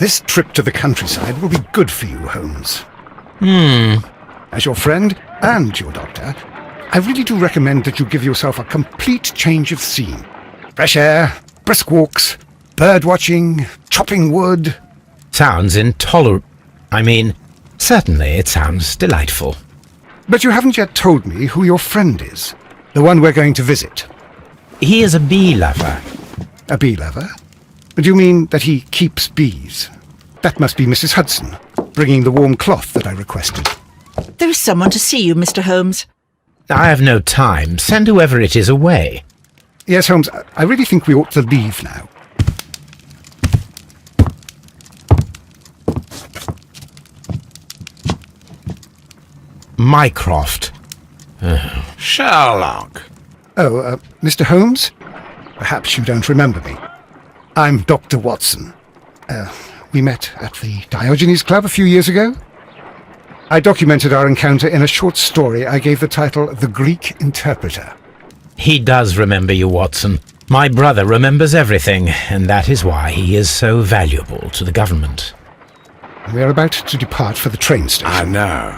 This trip to the countryside will be good for you, Holmes. As your friend and your doctor, I really do recommend that you give yourself a complete change of scene. Fresh air, brisk walks, bird watching, chopping wood. Sounds certainly it sounds delightful. But you haven't yet told me who your friend is, the one we're going to visit. He is a bee lover. A bee lover? Do you mean that he keeps bees? That must be Mrs. Hudson, bringing the warm cloth that I requested. There is someone to see you, Mr. Holmes. I have no time. Send whoever it is away. Yes, Holmes, I really think we ought to leave now. Mycroft. Sherlock. Oh, Mr. Holmes? Perhaps you don't remember me. I'm Dr. Watson. We met at the Diogenes Club a few years ago. I documented our encounter in a short story I gave the title The Greek Interpreter. He does remember you, Watson. My brother remembers everything, and that is why he is so valuable to the government. We are about to depart for the train station. I know.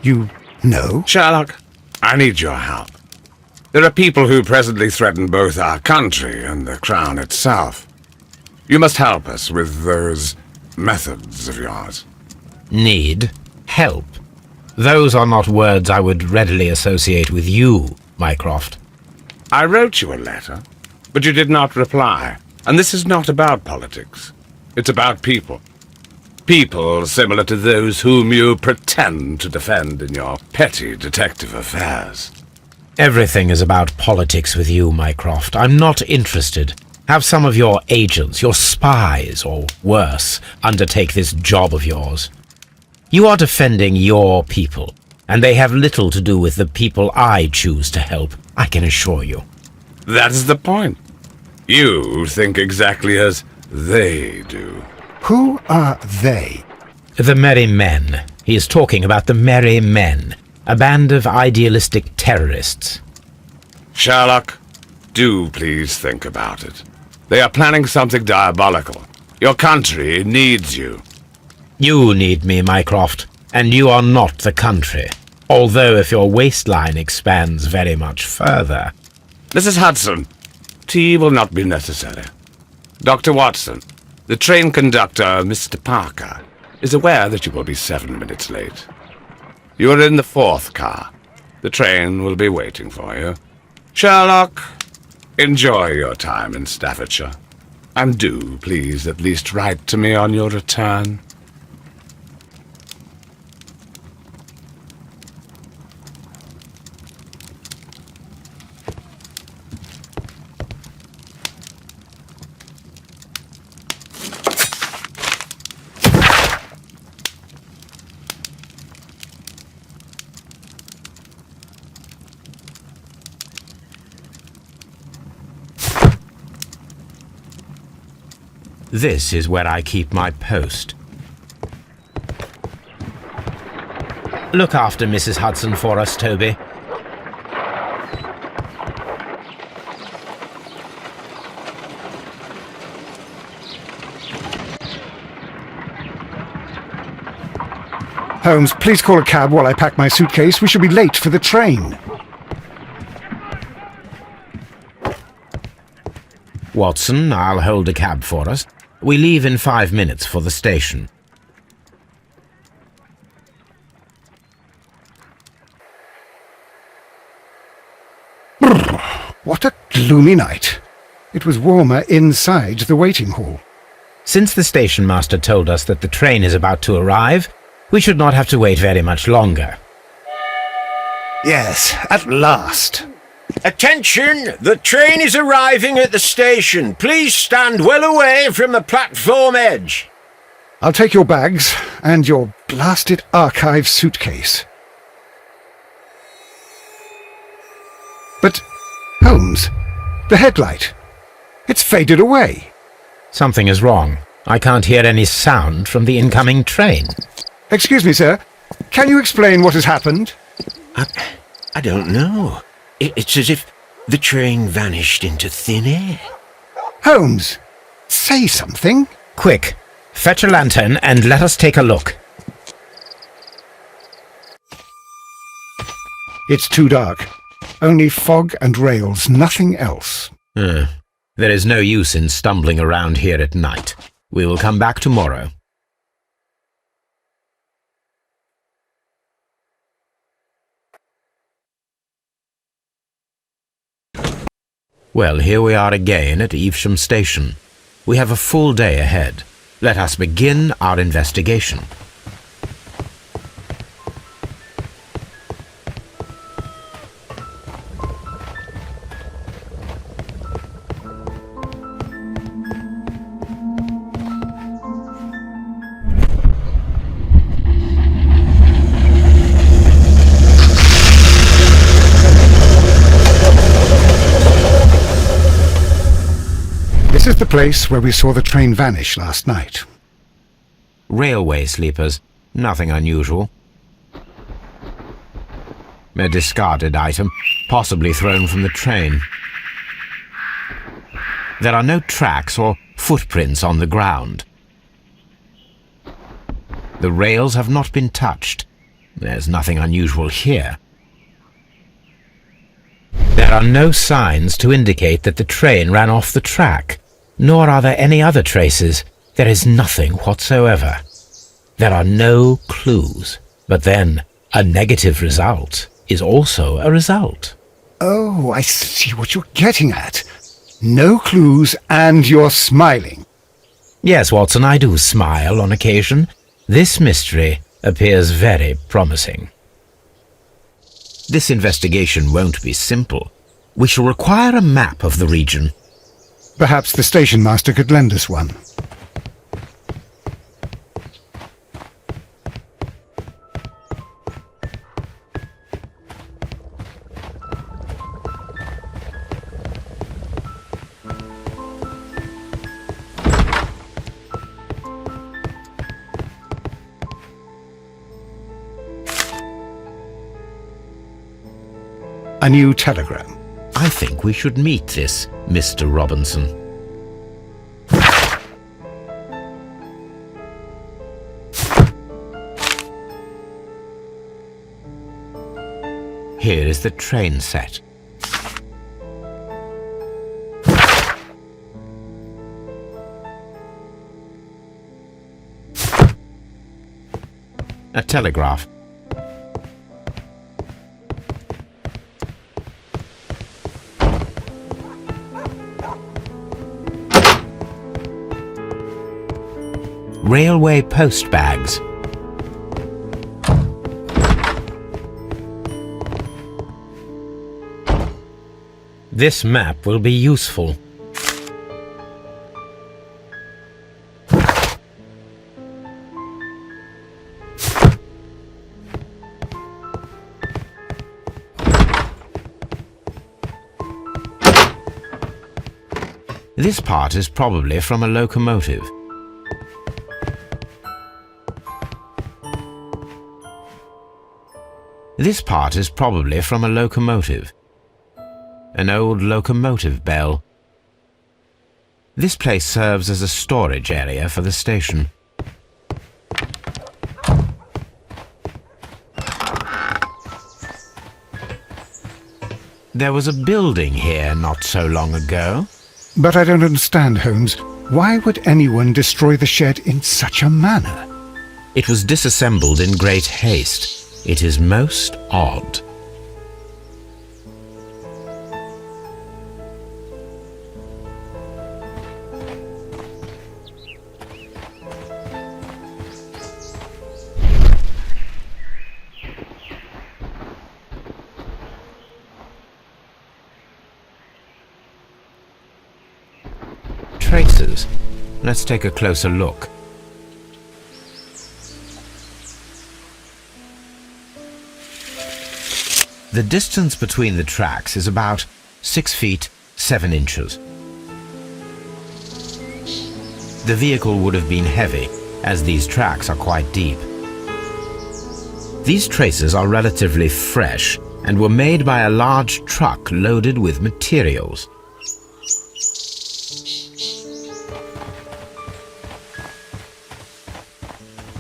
You know? Sherlock, I need your help. There are people who presently threaten both our country and the Crown itself. You must help us with those methods of yours. Need? Help? Those are not words I would readily associate with you, Mycroft. I wrote you a letter, but you did not reply. And this is not about politics. It's about people. People similar to those whom you pretend to defend in your petty detective affairs. Everything is about politics with you, Mycroft. I'm not interested. Have some of your agents, your spies, or worse, undertake this job of yours. You are defending your people, and they have little to do with the people I choose to help, I can assure you. That is the point. You think exactly as they do. Who are they? The Merry Men. He is talking about the Merry Men, a band of idealistic terrorists. Sherlock, do please think about it. They are planning something diabolical. Your country needs you. You need me, Mycroft, and you are not the country. Although if your waistline expands very much further. Mrs. Hudson, tea will not be necessary. Dr. Watson, the train conductor, Mr. Parker, is aware that you will be 7 minutes late. You are in the 4th car. The train will be waiting for you. Sherlock, enjoy your time in Staffordshire. And do, please, at least write to me on your return. This is where I keep my post. Look after Mrs. Hudson for us, Toby. Holmes, please call a cab while I pack my suitcase. We shall be late for the train. Watson, I'll hold a cab for us. We leave in 5 minutes for the station. What a gloomy night. It was warmer inside the waiting hall. Since the station master told us that the train is about to arrive, we should not have to wait very much longer. Yes, at last. Attention! The train is arriving at the station. Please stand well away from the platform edge. I'll take your bags and your blasted archive suitcase. But, Holmes, the headlight. It's faded away. Something is wrong. I can't hear any sound from the incoming train. Excuse me, sir. Can you explain what has happened? I don't know. It's as if the train vanished into thin air. Holmes, say something. Quick, Fetch a lantern and let us take a look. It's too dark. Only fog and rails, nothing else. There is no use in stumbling around here at night. We will come back tomorrow. Well, here we are again at Evesham Station. We have a full day ahead. Let us begin our investigation. This is the place where we saw the train vanish last night. Railway sleepers. Nothing unusual. A discarded item, possibly thrown from the train. There are no tracks or footprints on the ground. The rails have not been touched. There's nothing unusual here. There are no signs to indicate that the train ran off the track, nor are there any other traces. There is nothing whatsoever. There are no clues. But then, a negative result is also a result. Oh, I see what you're getting at. No clues and you're smiling. Yes, Watson, I do smile on occasion. This mystery appears very promising. This investigation won't be simple. We shall require a map of the region. Perhaps the station master could lend us one. A new telegram. I think we should meet this Mr. Robinson. Here is the train set. A telegraph. Railway post bags. This map will be useful. This part is probably from a locomotive. This part is probably from a locomotive. An old locomotive bell. This place serves as a storage area for the station. There was a building here not so long ago. But I don't understand, Holmes. Why would anyone destroy the shed in such a manner? It was disassembled in great haste. It is most odd. Traces. Let's take a closer look. The distance between the tracks is about 6 feet 7 inches. The vehicle would have been heavy, as these tracks are quite deep. These traces are relatively fresh and were made by a large truck loaded with materials.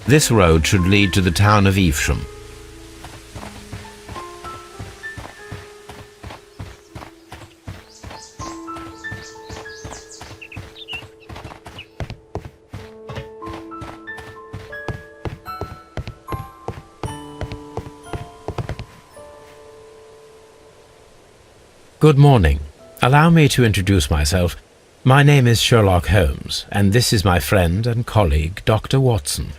This road should lead to the town of Evesham. Good morning. Allow me to introduce myself. My name is Sherlock Holmes, and this is my friend and colleague, Dr. Watson.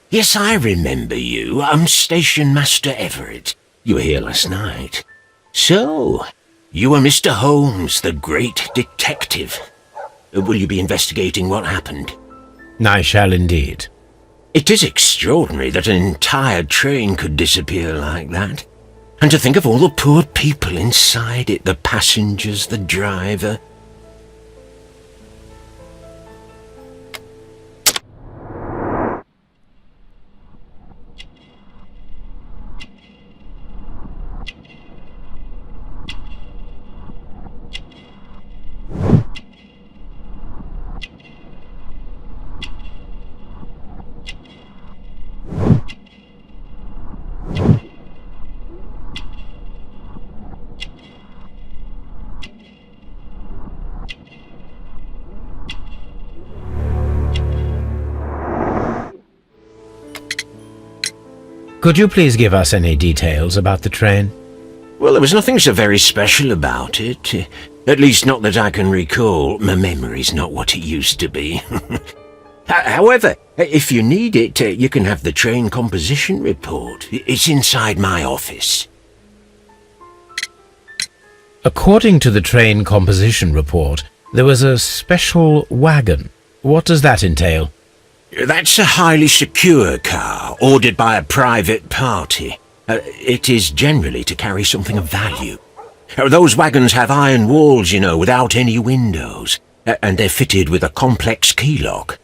Yes, I remember you. I'm Station Master Everett. You were here last night. So, you are Mr. Holmes, the great detective. Will you be investigating what happened? I shall indeed. It is extraordinary that an entire train could disappear like that. And to think of all the poor people inside it, the passengers, the driver. Could you please give us any details about the train? Well, there was nothing so very special about it. At least not that I can recall. My memory's not what it used to be. However, if you need it, you can have the train composition report. It's inside my office. According to the train composition report, there was a special wagon. What does that entail? That's a highly secure car, ordered by a private party. It is generally to carry something of value. Those wagons have iron walls, you know, without any windows, and they're fitted with a complex key lock.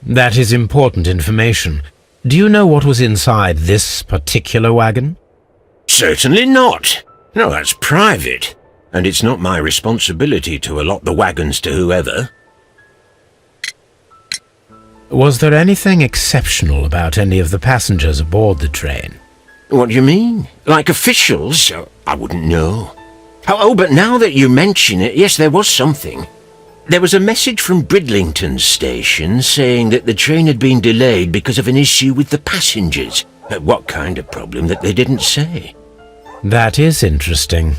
That is important information. Do you know what was inside this particular wagon? Certainly not. No, that's private, and it's not my responsibility to allot the wagons to whoever. Was there anything exceptional about any of the passengers aboard the train? What do you mean? Like officials? I wouldn't know. Oh, but now that you mention it, yes, there was something. There was a message from Bridlington station saying that the train had been delayed because of an issue with the passengers. What kind of problem that they didn't say? That is interesting.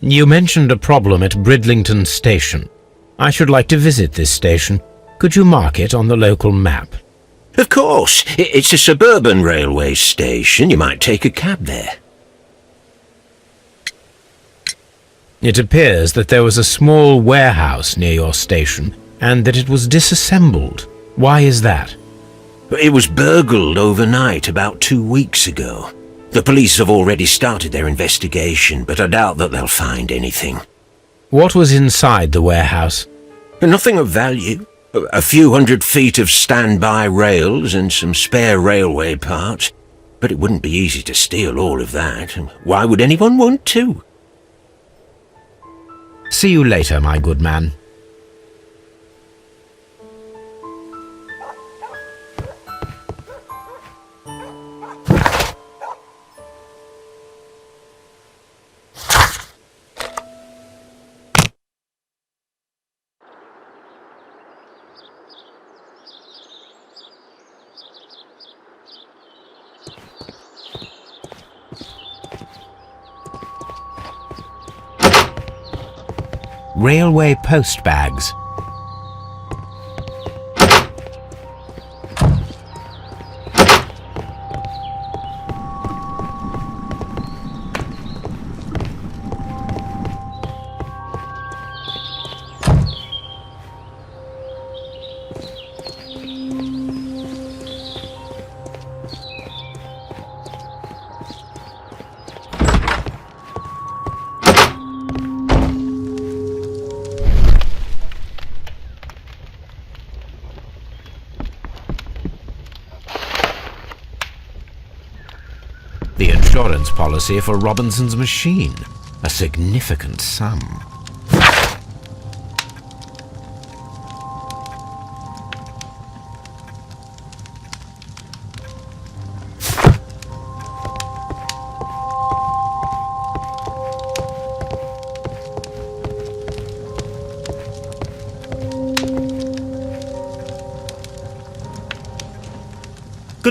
You mentioned a problem at Bridlington station. I should like to visit this station. Could you mark it on the local map? Of course. It's a suburban railway station. You might take a cab there. It appears that there was a small warehouse near your station and that it was disassembled. Why is that? It was burgled overnight about 2 weeks ago. The police have already started their investigation, but I doubt that they'll find anything. What was inside the warehouse? Nothing of value. A few hundred feet of standby rails and some spare railway parts. But it wouldn't be easy to steal all of that. Why would anyone want to? See you later, my good man. Railway post bags. The insurance policy for Robinson's machine. A significant sum.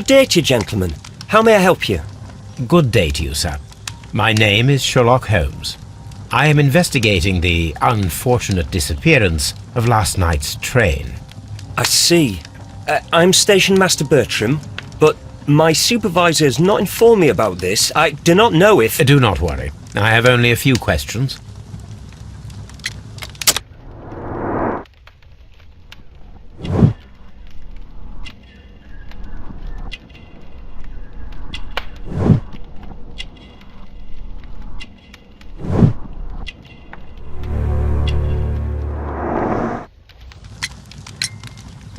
day to you, gentlemen. How may I help you? Good day to you, sir. My name is Sherlock Holmes. I am investigating the unfortunate disappearance of last night's train. I see. I'm Station Master Bertram, but my supervisor has not informed me about this. I do not know if... Do not worry. I have only a few questions.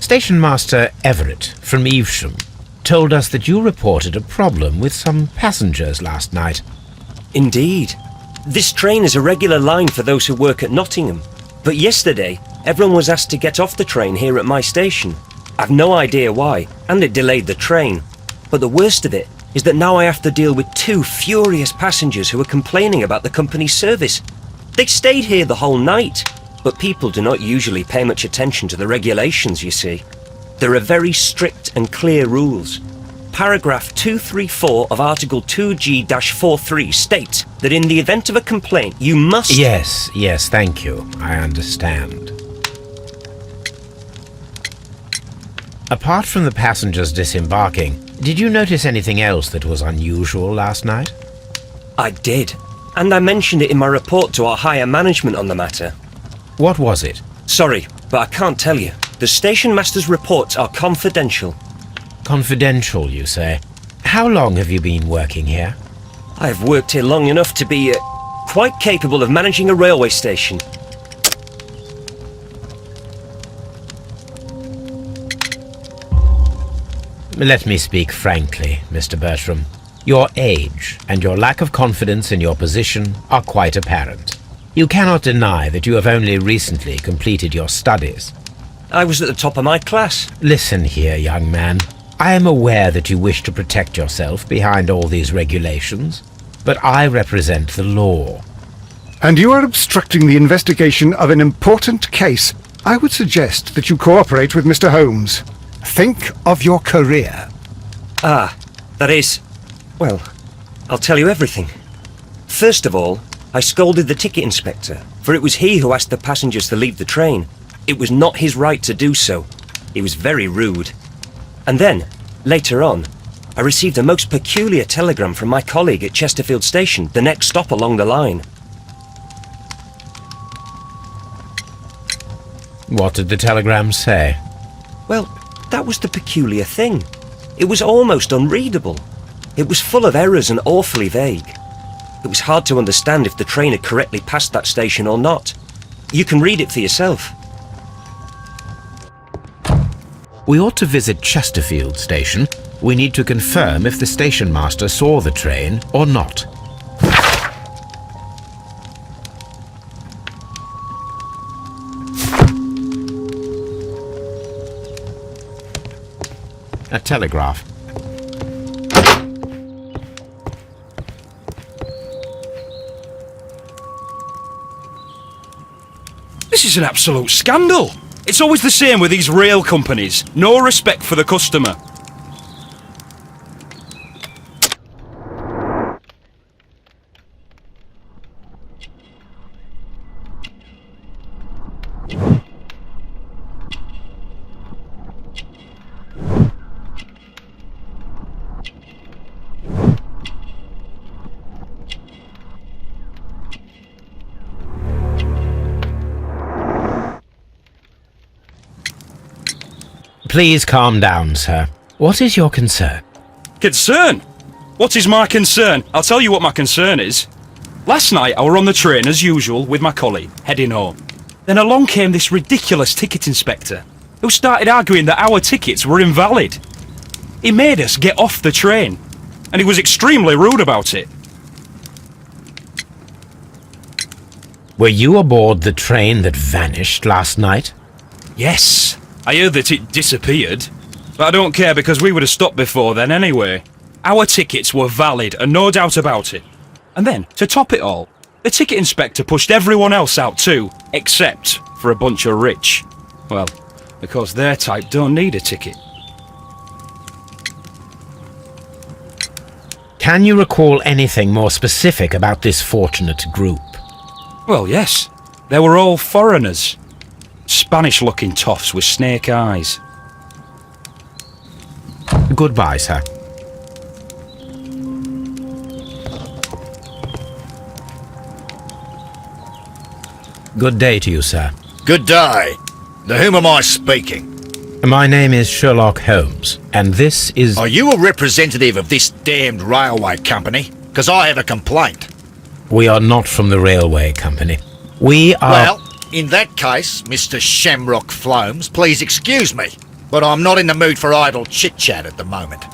Station Master Everett from Evesham told us that you reported a problem with some passengers last night. Indeed. This train is a regular line for those who work at Nottingham. But yesterday, everyone was asked to get off the train here at my station. I've no idea why, and it delayed the train. But the worst of it is that now I have to deal with 2 furious passengers who are complaining about the company's service. They stayed here the whole night. But people do not usually pay much attention to the regulations, you see. There are very strict and clear rules. Paragraph 234 of Article 2G-43 states that in the event of a complaint, you must... Yes, thank you. I understand. Apart from the passengers disembarking, did you notice anything else that was unusual last night? I did. And I mentioned it in my report to our higher management on the matter. What was it? Sorry, but I can't tell you. The station master's reports are confidential. Confidential, you say? How long have you been working here? I have worked here long enough to be quite capable of managing a railway station. Let me speak frankly, Mr. Bertram. Your age and your lack of confidence in your position are quite apparent. You cannot deny that you have only recently completed your studies. I was at the top of my class. Listen here, young man. I am aware that you wish to protect yourself behind all these regulations, but I represent the law. And you are obstructing the investigation of an important case. I would suggest that you cooperate with Mr. Holmes. Think of your career. Ah, that is... Well, I'll tell you everything. First of all, I scolded the ticket inspector, for it was he who asked the passengers to leave the train. It was not his right to do so. He was very rude. And then, later on, I received a most peculiar telegram from my colleague at Chesterfield Station, the next stop along the line. What did the telegram say? Well, that was the peculiar thing. It was almost unreadable. It was full of errors and awfully vague. It was hard to understand if the train had correctly passed that station or not. You can read it for yourself. We ought to visit Chesterfield Station. We need to confirm if the station master saw the train or not. A telegraph. This is an absolute scandal. It's always the same with these rail companies. No respect for the customer. Please calm down, sir. What is your concern? Concern? What is my concern? I'll tell you what my concern is. Last night I were on the train as usual with my colleague, heading home. Then along came this ridiculous ticket inspector, who started arguing that our tickets were invalid. He made us get off the train, and he was extremely rude about it. Were you aboard the train that vanished last night? Yes, I heard that it disappeared. But I don't care because we would have stopped before then anyway. Our tickets were valid and no doubt about it. And then, to top it all, the ticket inspector pushed everyone else out too, except for a bunch of rich. Well, because their type don't need a ticket. Can you recall anything more specific about this fortunate group? Well, yes. They were all foreigners. Spanish-looking toffs with snake eyes. Goodbye, sir. Good day to you, sir. Good day. To whom am I speaking? My name is Sherlock Holmes, and this is... Are you a representative of this damned railway company? Because I have a complaint. We are not from the railway company. We are... Well, in that case, Mr. Shamrock Flomes, please excuse me, but I'm not in the mood for idle chit-chat at the moment.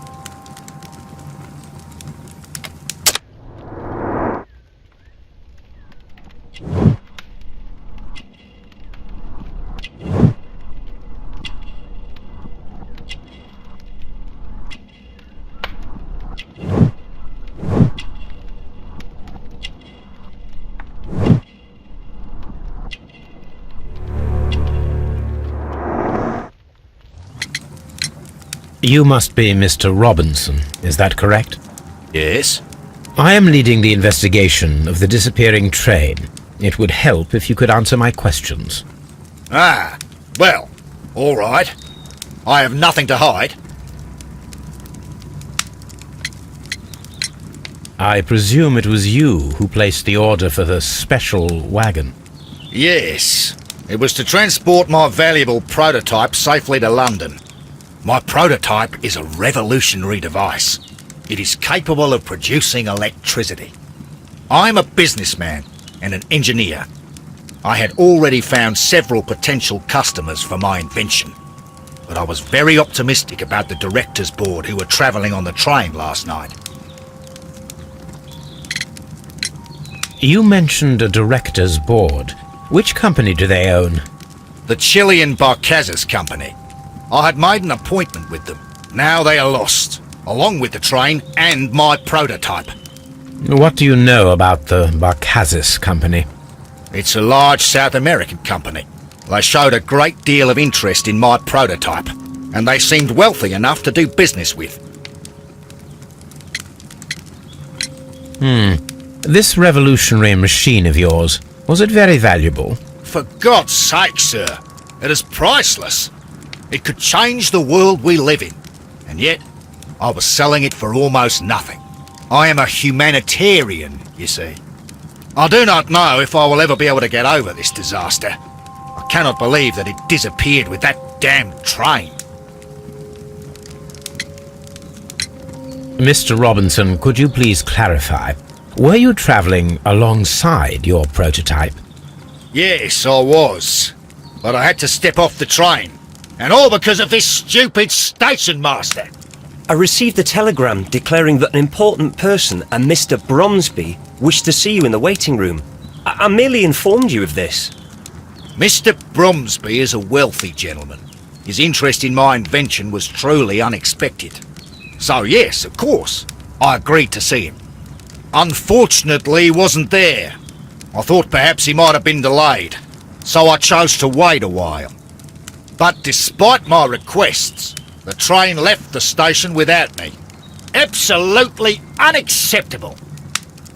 You must be Mr. Robinson, is that correct? Yes? I am leading the investigation of the disappearing train. It would help if you could answer my questions. Ah, well, all right. I have nothing to hide. I presume it was you who placed the order for the special wagon. Yes. It was to transport my valuable prototype safely to London. My prototype is a revolutionary device. It is capable of producing electricity. I'm a businessman and an engineer. I had already found several potential customers for my invention, but I was very optimistic about the directors' board who were travelling on the train last night. You mentioned a director's board. Which company do they own? The Chilean Barcazas Company. I had made an appointment with them. Now they are lost, along with the train and my prototype. What do you know about the Barcazas Company? It's a large South American company. They showed a great deal of interest in my prototype, and they seemed wealthy enough to do business with. This revolutionary machine of yours, was it very valuable? For God's sake, sir, it is priceless. It could change the world we live in, and yet I was selling it for almost nothing. I am a humanitarian, you see. I do not know if I will ever be able to get over this disaster. I cannot believe that it disappeared with that damned train. Mr. Robinson, could you please clarify? Were you travelling alongside your prototype? Yes, I was. But I had to step off the train. And all because of this stupid station master. I received a telegram declaring that an important person, a Mr. Bromsby, wished to see you in the waiting room. I merely informed you of this. Mr. Bromsby is a wealthy gentleman. His interest in my invention was truly unexpected. So yes, of course, I agreed to see him. Unfortunately, he wasn't there. I thought perhaps he might have been delayed, so I chose to wait a while. But despite my requests, the train left the station without me. Absolutely unacceptable.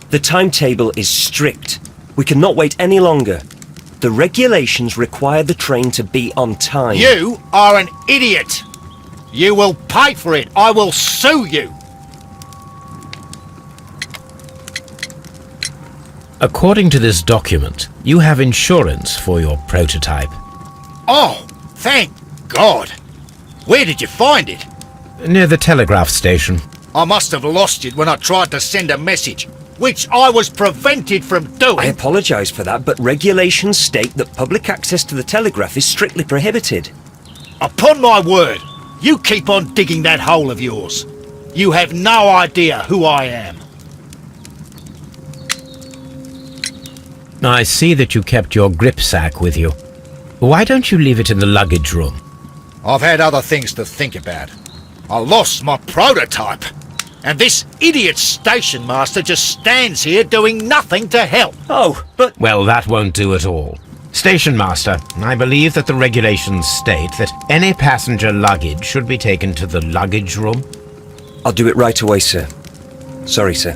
The timetable is strict. We cannot wait any longer. The regulations require the train to be on time. You are an idiot. You will pay for it. I will sue you. According to this document, you have insurance for your prototype. Oh, thank God. Where did you find it? Near the telegraph station. I must have lost it when I tried to send a message, which I was prevented from doing. I apologise for that, but regulations state that public access to the telegraph is strictly prohibited. Upon my word, you keep on digging that hole of yours. You have no idea who I am. I see that you kept your gripsack with you. Why don't you leave it in the luggage room? I've had other things to think about. I lost my prototype. And this idiot station master just stands here doing nothing to help. Oh, but... Well, that won't do at all. Station master, I believe that the regulations state that any passenger luggage should be taken to the luggage room. I'll do it right away, sir. Sorry, sir.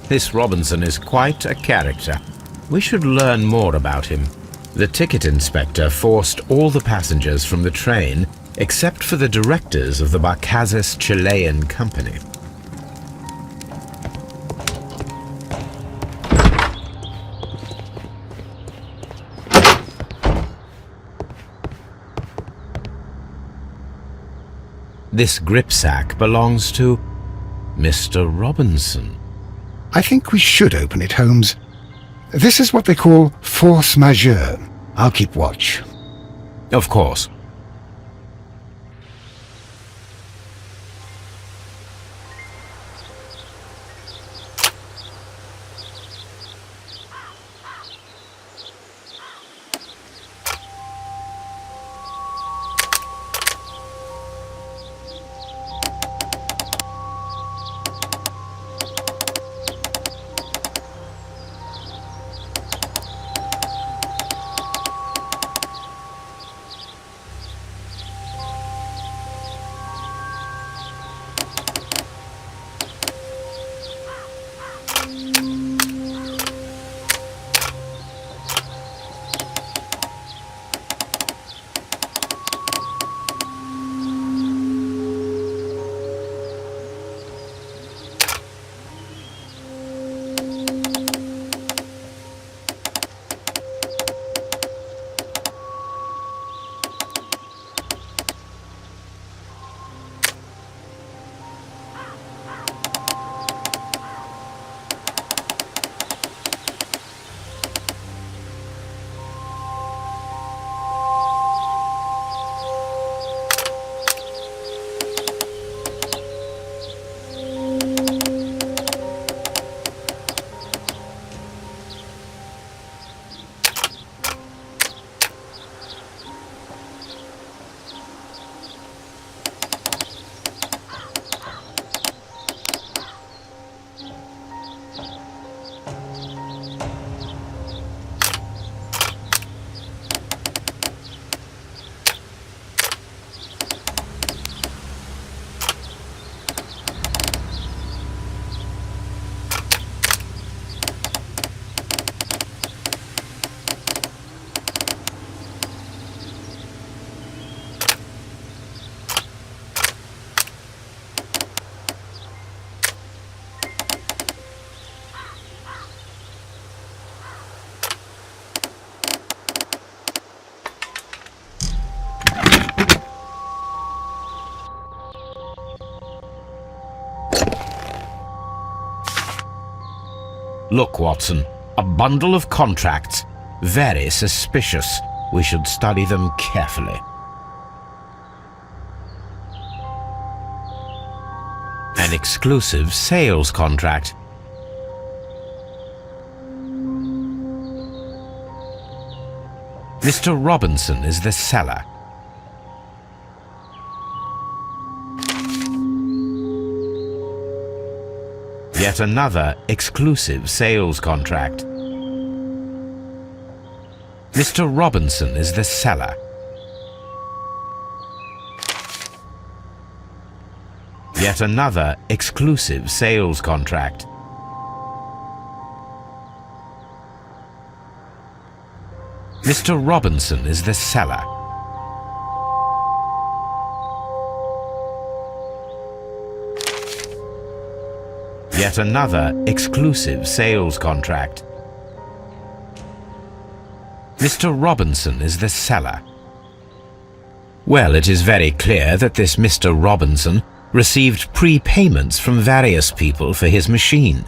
This Robinson is quite a character. We should learn more about him. The ticket inspector forced all the passengers from the train except for the directors of the Barcazes Chilean company. This gripsack belongs to Mr. Robinson. I think we should open it, Holmes. This is what they call force majeure. I'll keep watch. Of course. Look, Watson, a bundle of contracts. Very suspicious. We should study them carefully. An exclusive sales contract. Mr. Robinson is the seller. Yet another exclusive sales contract. Mr. Robinson is the seller. Yet another exclusive sales contract. Mr. Robinson is the seller. Yet another exclusive sales contract. Mr. Robinson is the seller. Well, it is very clear that this Mr. Robinson received prepayments from various people for his machine.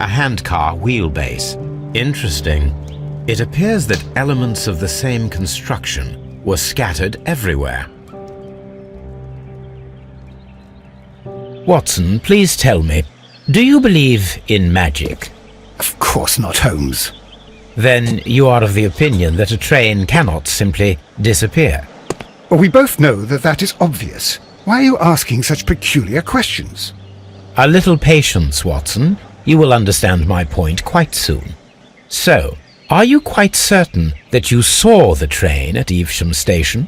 A handcar wheelbase. Interesting. It appears that elements of the same construction were scattered everywhere. Watson, please tell me, do you believe in magic? Of course not, Holmes. Then you are of the opinion that a train cannot simply disappear. Well, we both know that that is obvious. Why are you asking such peculiar questions? A little patience, Watson. You will understand my point quite soon. So, are you quite certain that you saw the train at Evesham Station?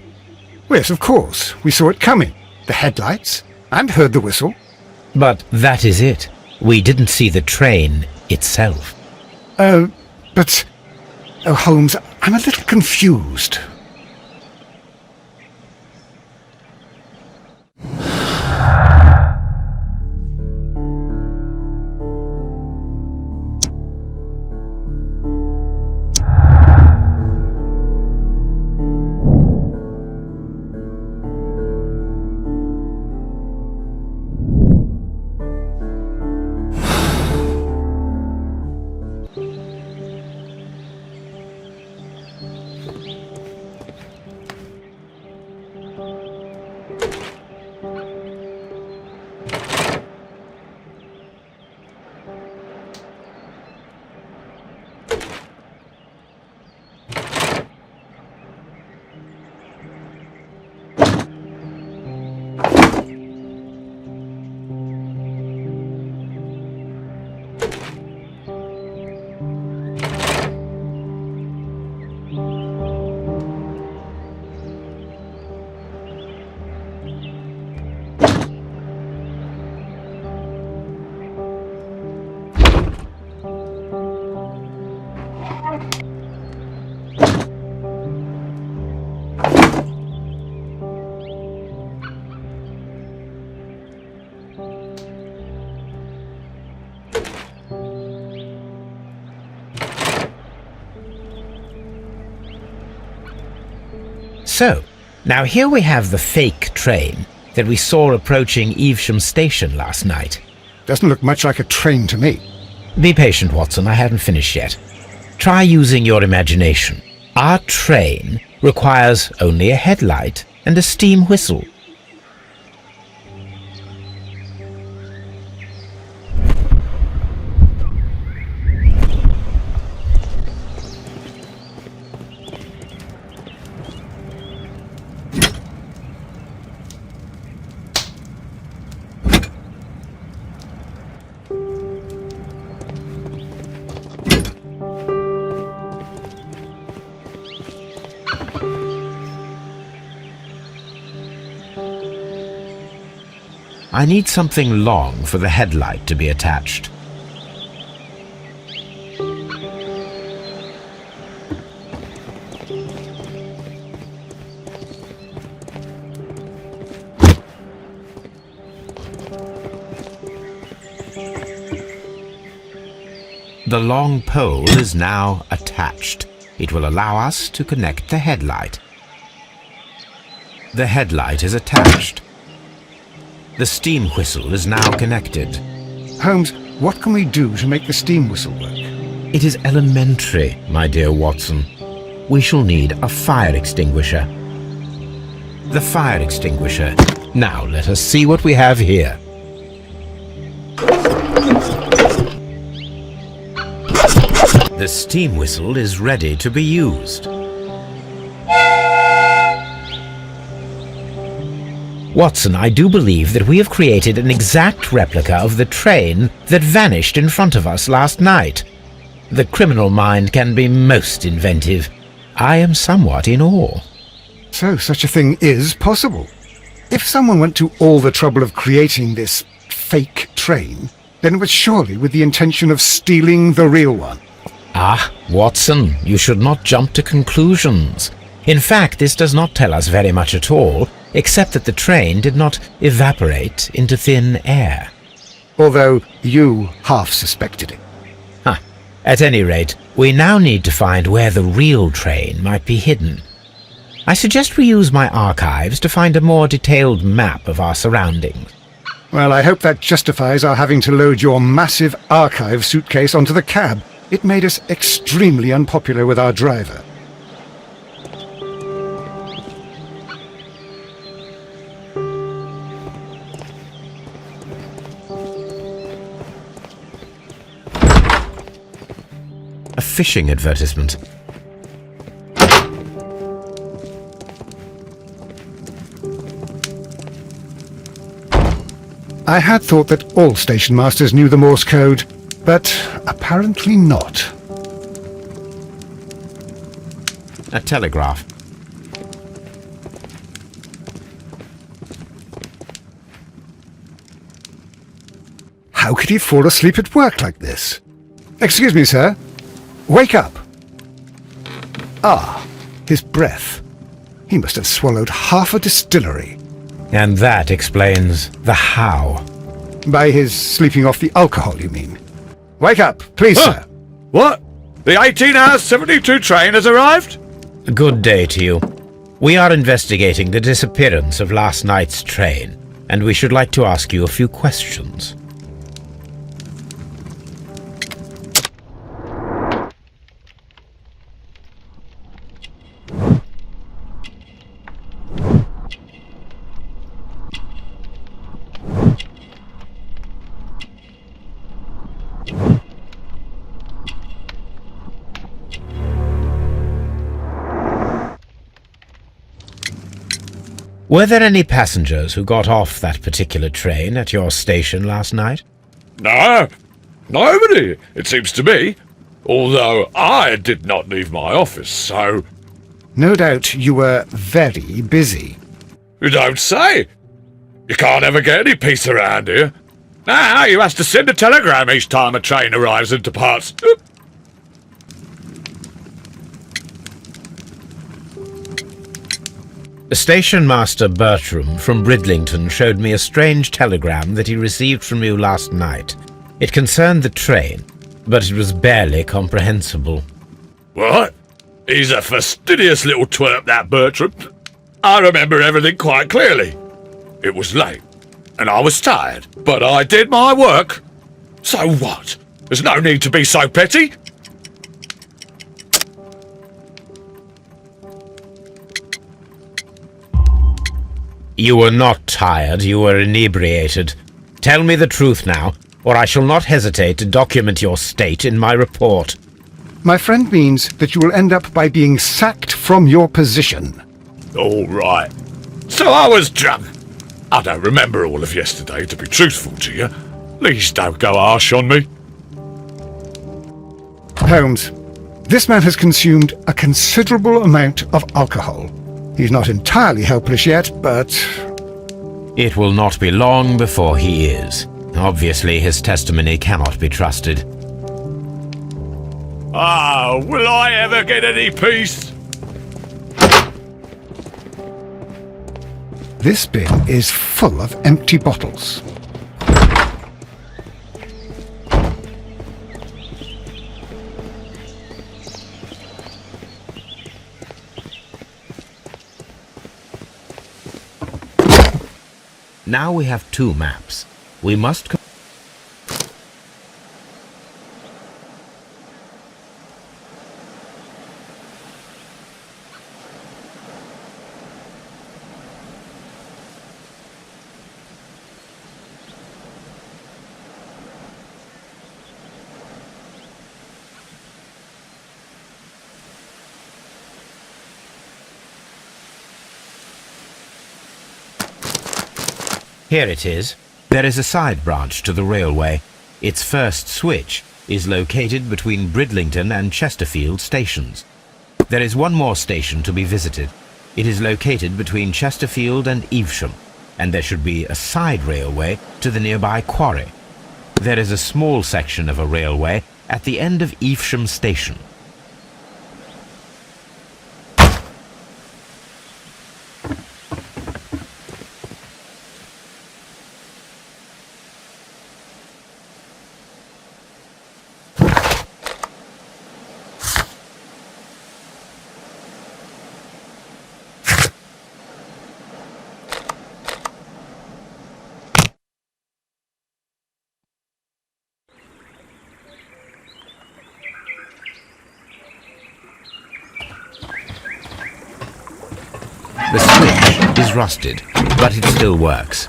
Yes, of course. We saw it coming. The headlights, and heard the whistle. But that is it. We didn't see the train itself. But... Oh, Holmes, I'm a little confused. So, now here we have the fake train that we saw approaching Evesham Station last night. Doesn't look much like a train to me. Be patient, Watson, I haven't finished yet. Try using your imagination. Our train requires only a headlight and a steam whistle. I need something long for the headlight to be attached. The long pole is now attached. It will allow us to connect the headlight. The headlight is attached. The steam whistle is now connected. Holmes, what can we do to make the steam whistle work? It is elementary, my dear Watson. We shall need a fire extinguisher. The fire extinguisher. Now let us see what we have here. The steam whistle is ready to be used. Watson, I do believe that we have created an exact replica of the train that vanished in front of us last night. The criminal mind can be most inventive. I am somewhat in awe. So such a thing is possible. If someone went to all the trouble of creating this fake train, then it was surely with the intention of stealing the real one. Ah, Watson, you should not jump to conclusions. In fact, this does not tell us very much at all, except that the train did not evaporate into thin air. Although you half suspected it. At any rate, we now need to find where the real train might be hidden. I suggest we use my archives to find a more detailed map of our surroundings. Well, I hope that justifies our having to load your massive archive suitcase onto the cab. It made us extremely unpopular with our driver. A fishing advertisement. I had thought that all station masters knew the Morse code, but apparently not. A telegraph. How could he fall asleep at work like this? Excuse me, sir. Wake up. Ah, his breath. He must have swallowed half a distillery. And that explains the how. By his sleeping off the alcohol, you mean? Wake up, please, sir. What? The 18-hour 72 train has arrived? Good day to you. We are investigating the disappearance of last night's train, and we should like to ask you a few questions. Were there any passengers who got off that particular train at your station last night? No, nobody, it seems to me. Although I did not leave my office, so... No doubt you were very busy. You don't say. You can't ever get any peace around here. Now you have to send a telegram each time a train arrives and departs. Station Master Bertram from Bridlington showed me a strange telegram that he received from you last night. It concerned the train, but it was barely comprehensible. What? He's a fastidious little twerp, that Bertram. I remember everything quite clearly. It was late, and I was tired, but I did my work. So what? There's no need to be so petty. You were not tired, you were inebriated. Tell me the truth now, or I shall not hesitate to document your state in my report. My friend means that you will end up by being sacked from your position. All right. So I was drunk. I don't remember all of yesterday, to be truthful to you. Please don't go harsh on me. Holmes, this man has consumed a considerable amount of alcohol. He's not entirely helpless yet, but... It will not be long before he is. Obviously, his testimony cannot be trusted. Ah, will I ever get any peace? This bin is full of empty bottles. Now we have two maps. We must... Here it is. There is a side branch to the railway. Its first switch is located between Bridlington and Chesterfield stations. There is one more station to be visited. It is located between Chesterfield and Evesham, and there should be a side railway to the nearby quarry. There is a small section of a railway at the end of Evesham station. The switch is rusted, but it still works.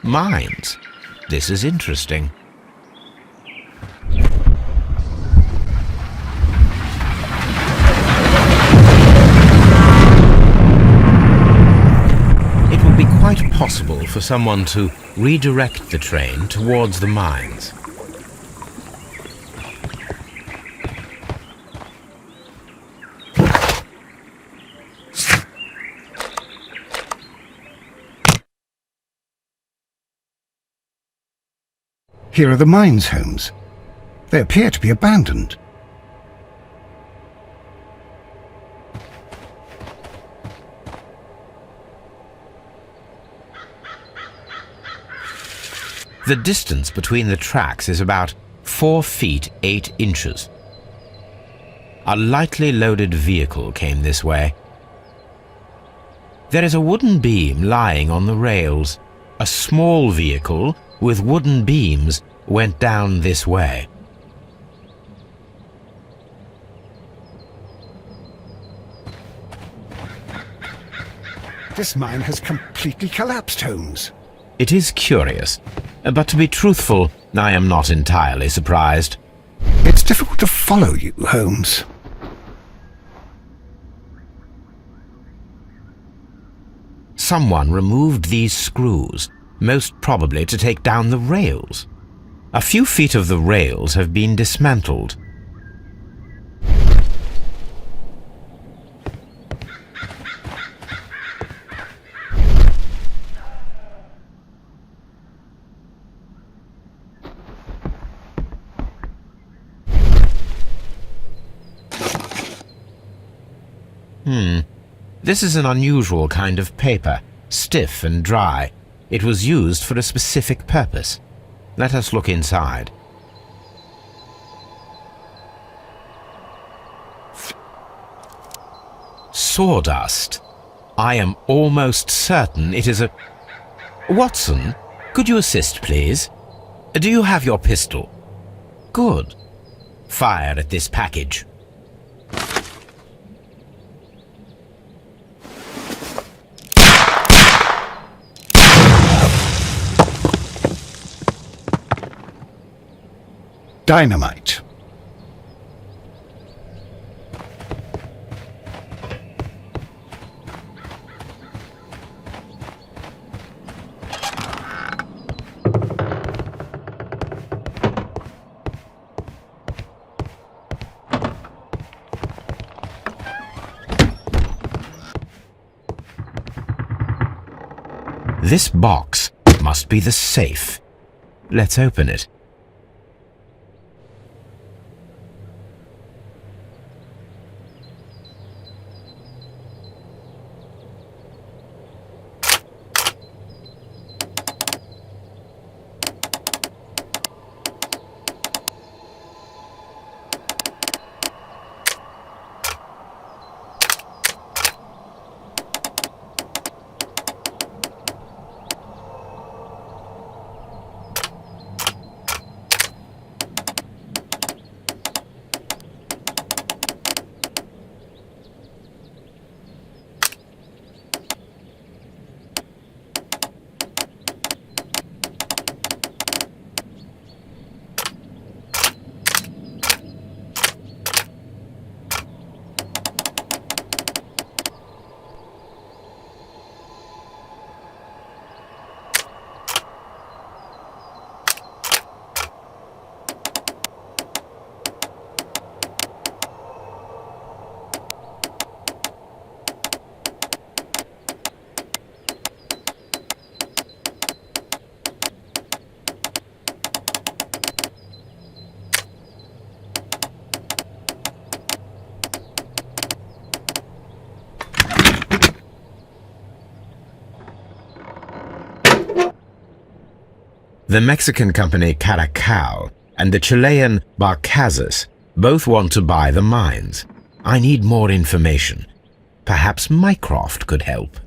Mines. This is interesting. It would be quite possible for someone to redirect the train towards the mines. Here are the mines, Holmes. They appear to be abandoned. The distance between the tracks is about 4 feet 8 inches. A lightly loaded vehicle came this way. There is a wooden beam lying on the rails. A small vehicle with wooden beams went down this way. This mine has completely collapsed, Holmes. It is curious, but to be truthful, I am not entirely surprised. It's difficult to follow you, Holmes. Someone removed these screws, most probably to take down the rails. A few feet of the rails have been dismantled. This is an unusual kind of paper, stiff and dry. It was used for a specific purpose. Let us look inside. Sawdust. I am almost certain it is a... Watson, could you assist, please? Do you have your pistol? Good. Fire at this package. Dynamite. This box must be the safe. Let's open it. The Mexican company Caracal and the Chilean Barcazas both want to buy the mines. I need more information. Perhaps Mycroft could help.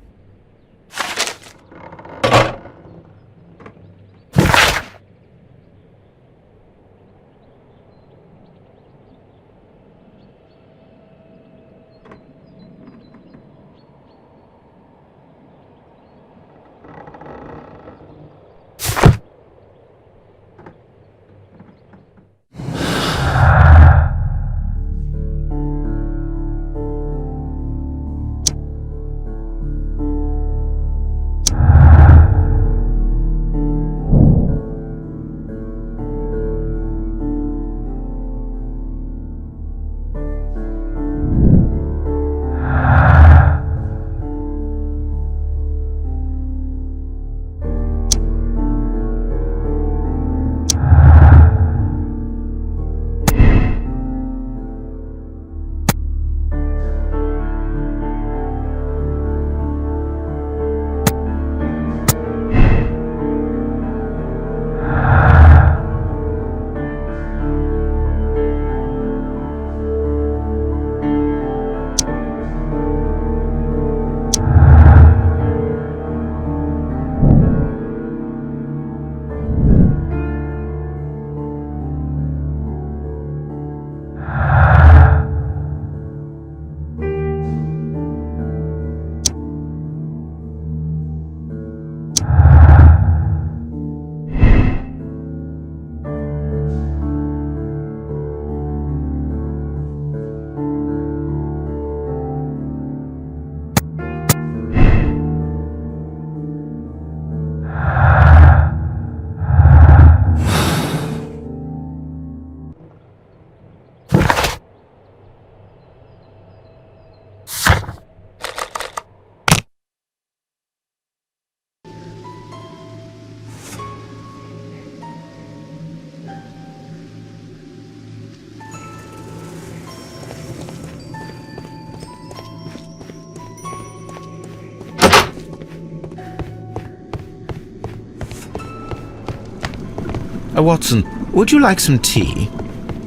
Watson, would you like some tea?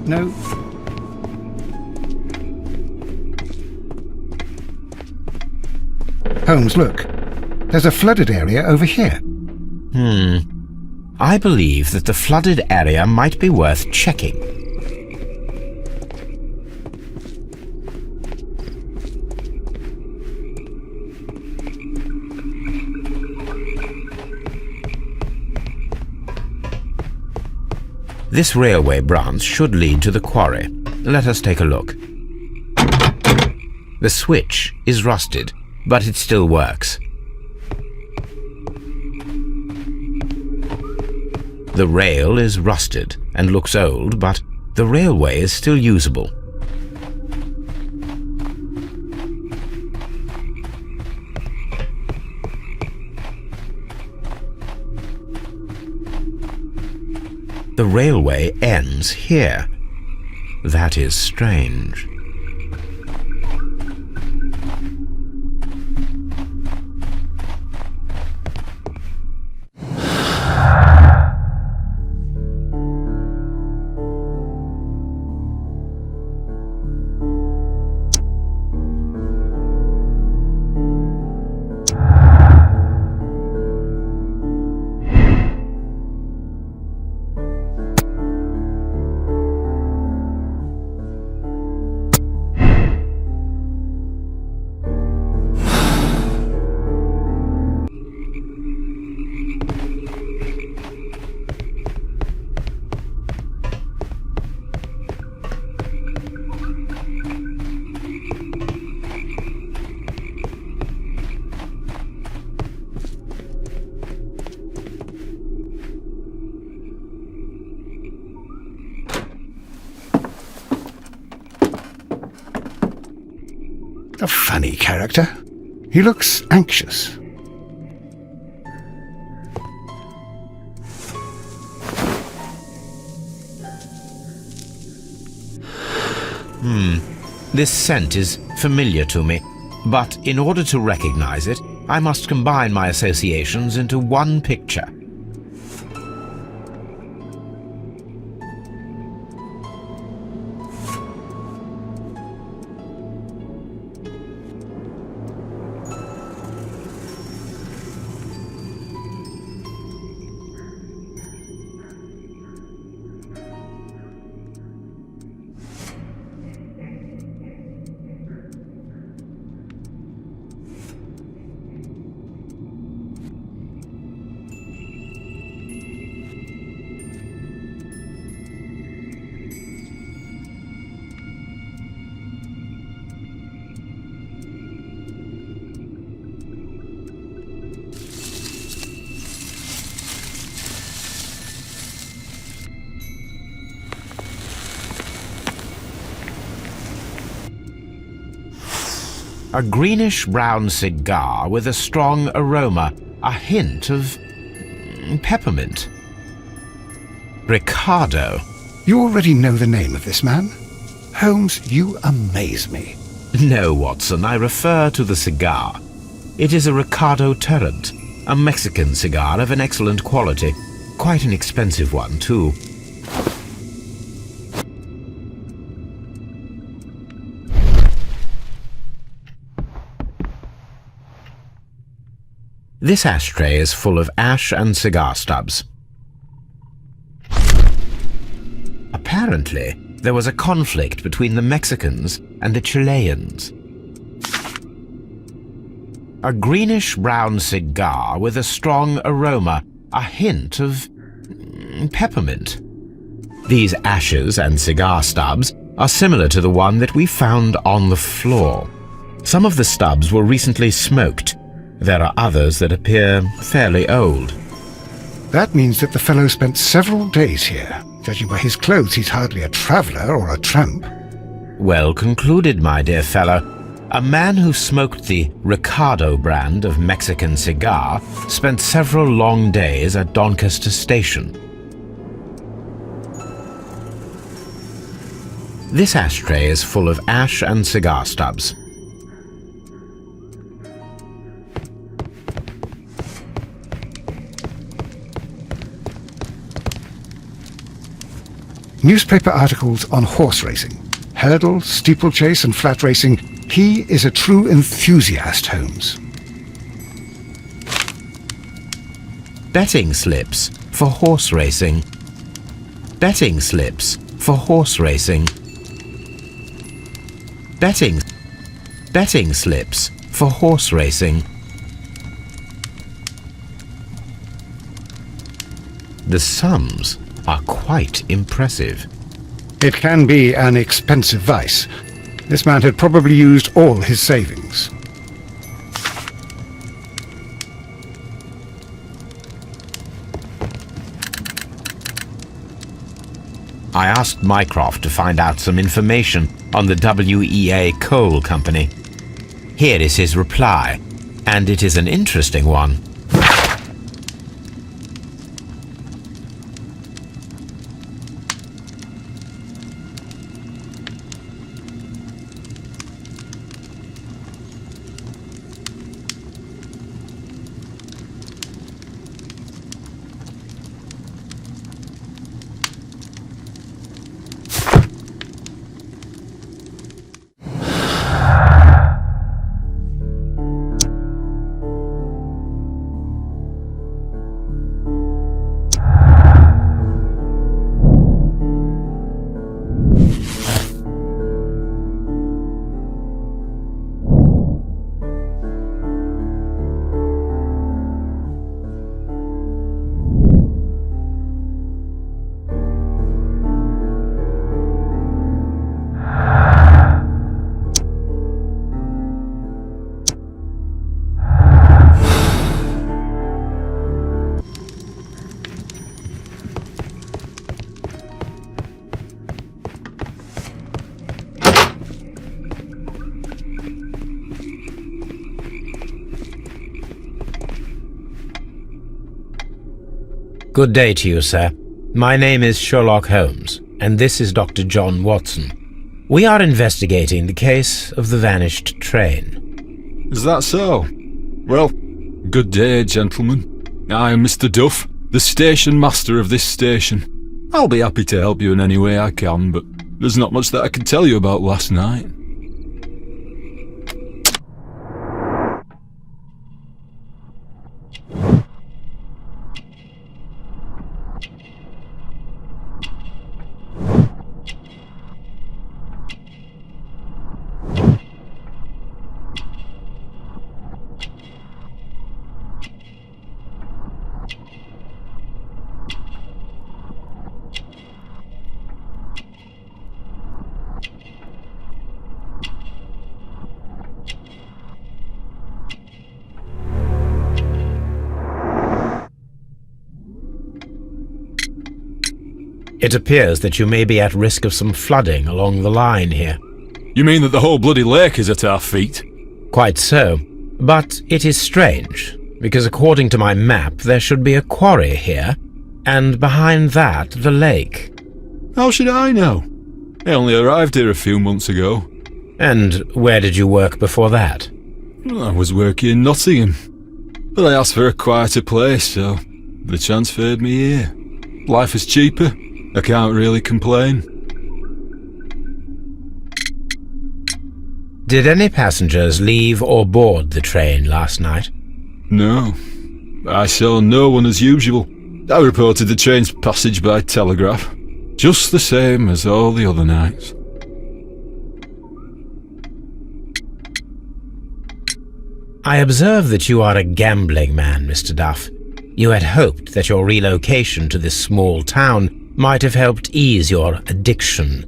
No. Holmes, look. There's a flooded area over here. I believe that the flooded area might be worth checking. This railway branch should lead to the quarry. Let us take a look. The switch is rusted, but it still works. The rail is rusted and looks old, but the railway is still usable. The railway ends here. That is strange. A funny character. He looks anxious. This scent is familiar to me, but in order to recognize it, I must combine my associations into one picture. A greenish-brown cigar with a strong aroma, a hint of peppermint. Ricardo. You already know the name of this man? Holmes, you amaze me. No, Watson, I refer to the cigar. It is a Ricardo Turrent, a Mexican cigar of an excellent quality. Quite an expensive one, too. This ashtray is full of ash and cigar stubs. Apparently, there was a conflict between the Mexicans and the Chileans. A greenish-brown cigar with a strong aroma, a hint of peppermint. These ashes and cigar stubs are similar to the one that we found on the floor. Some of the stubs were recently smoked. There are others that appear fairly old. That means that the fellow spent several days here. Judging by his clothes, he's hardly a traveller or a tramp. Well concluded, my dear fellow. A man who smoked the Ricardo brand of Mexican cigar spent several long days at Doncaster Station. This ashtray is full of ash and cigar stubs. newspaper articles on horse racing. Hurdle, steeplechase and flat racing. He is a true enthusiast, Holmes. Betting slips for horse racing. Betting slips for horse racing. Betting slips for horse racing. The sums are quite impressive. It can be an expensive vice. This man had probably used all his savings. I asked Mycroft to find out some information on the WEA Coal Company. Here is his reply, and it is an interesting one. Good day to you, sir. My name is Sherlock Holmes, and this is Dr. John Watson. We are investigating the case of the vanished train. Is that so? Well, good day, gentlemen. I am Mr. Duff, the station master of this station. I'll be happy to help you in any way I can, but there's not much that I can tell you about last night. It appears that you may be at risk of some flooding along the line here. You mean that the whole bloody lake is at our feet? Quite so. But it is strange, because according to my map there should be a quarry here, and behind that the lake. How should I know? I only arrived here a few months ago. And where did you work before that? I was working in Nottingham, but I asked for a quieter place, so they transferred me here. Life is cheaper. I can't really complain. Did any passengers leave or board the train last night? No. I saw no one as usual. I reported the train's passage by telegraph, just the same as all the other nights. I observe that you are a gambling man, Mr. Duff. You had hoped that your relocation to this small town might have helped ease your addiction,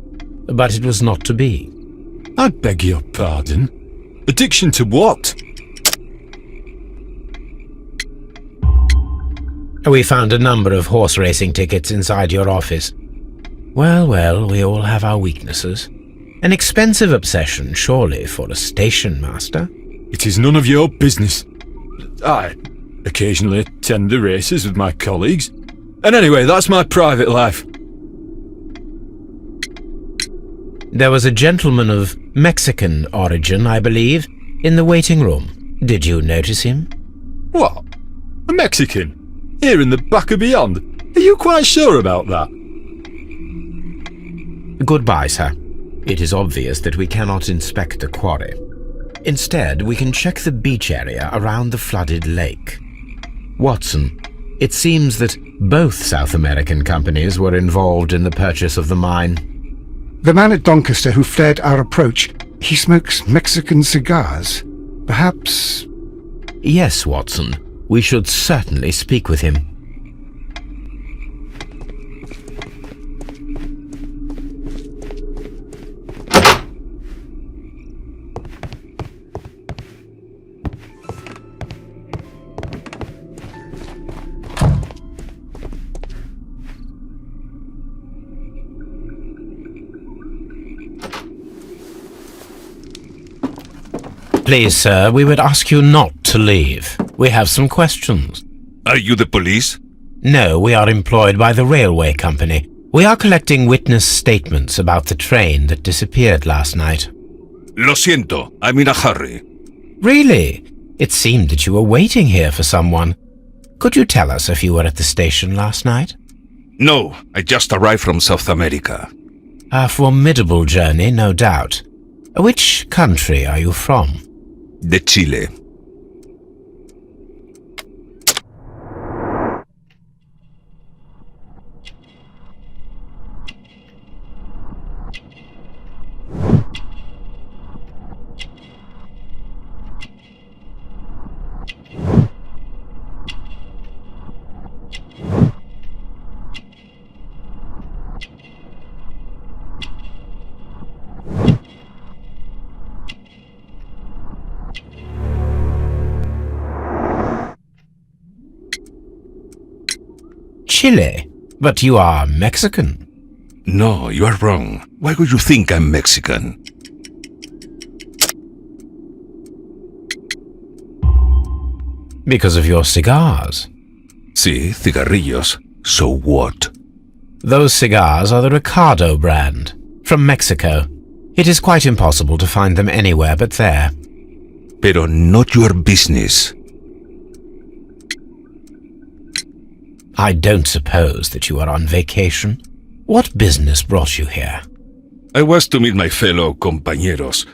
but it was not to be. I beg your pardon? Addiction to what? We found a number of horse racing tickets inside your office. Well, we all have our weaknesses. An expensive obsession, surely, for a station master. It is none of your business. I occasionally attend the races with my colleagues. And anyway, that's my private life. There was a gentleman of Mexican origin, I believe, in the waiting room. Did you notice him? What? A Mexican? Here in the back of beyond? Are you quite sure about that? Goodbye, sir. It is obvious that we cannot inspect the quarry. Instead, we can check the beach area around the flooded lake. Watson, it seems that both South American companies were involved in the purchase of the mine. The man at Doncaster who fled our approach, he smokes Mexican cigars. Perhaps... Yes, Watson. We should certainly speak with him. Please, sir, we would ask you not to leave. We have some questions. Are you the police? No, we are employed by the railway company. We are collecting witness statements about the train that disappeared last night. Lo siento, I'm in a hurry. Really? It seemed that you were waiting here for someone. Could you tell us if you were at the station last night? No, I just arrived from South America. A formidable journey, no doubt. Which country are you from? De Chile. Chile? But you are Mexican. No, you are wrong. Why would you think I'm Mexican? Because of your cigars. Sí, cigarrillos. So what? Those cigars are the Ricardo brand, from Mexico. It is quite impossible to find them anywhere but there. Pero not your business. I don't suppose that you are on vacation. What business brought you here? I was to meet my fellow compañeros,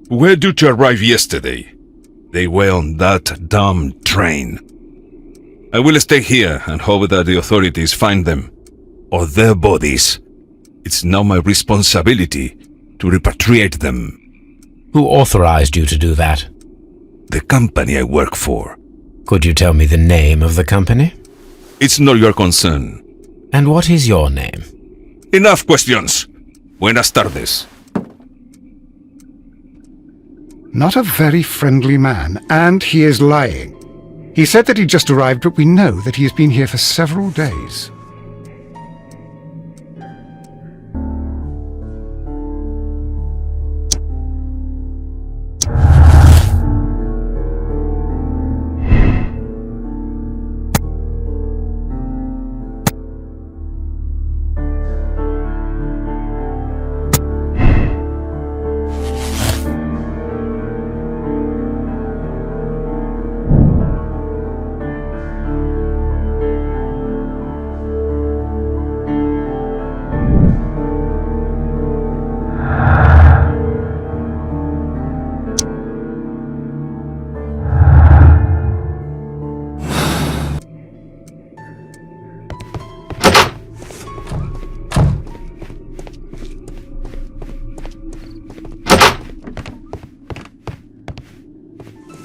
who were due to arrive yesterday. They were on that damn train. I will stay here and hope that the authorities find them, or their bodies. It's now my responsibility to repatriate them. Who authorized you to do that? The company I work for. Could you tell me the name of the company? It's not your concern. And what is your name? Enough questions. Buenas tardes. Not a very friendly man, and he is lying. He said that he just arrived, but we know that he has been here for several days.